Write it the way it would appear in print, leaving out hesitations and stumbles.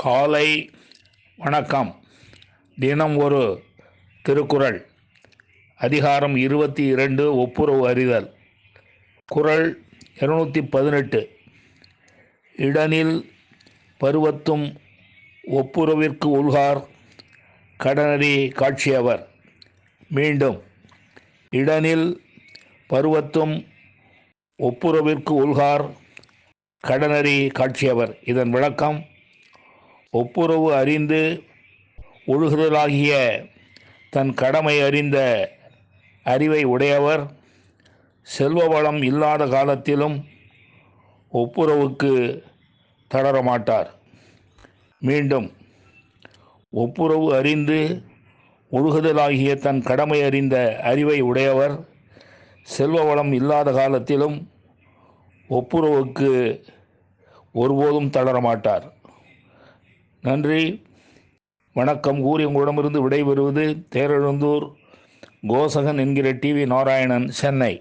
காலை வணக்கம். தினம் ஒரு திருக்குறள். அதிகாரம் 22 ஒப்புரவு அறிதல். குறள் 218. இடனில் பருவத்தும் ஒப்புரவிற்கு உள்கார் கடனறி காட்சியவர். மீண்டும், இடனில் பருவத்தும் ஒப்புரவிற்கு உள்கார் கடனறி காட்சியவர். இதன் விளக்கம்: ஒப்புரவு அறிந்து ஒழுகுதலாகிய தன் கடமை அறிந்த அறிவை உடையவர் செல்வ வளம் இல்லாத காலத்திலும் ஒப்புரவுக்கு தளரமாட்டார். மீண்டும், ஒப்புரவு அறிந்து ஒழுகுதலாகிய தன் கடமை அறிந்த அறிவை உடையவர் செல்வ வளம் இல்லாத காலத்திலும் ஒப்புரவுக்கு ஒருபோதும் தளரமாட்டார். நன்றி, வணக்கம் கூறி உங்களிடமிருந்து விடைபெறுவது தேரெழுந்தூர் கோசகன் என்கிற டிவி நாராயணன், சென்னை.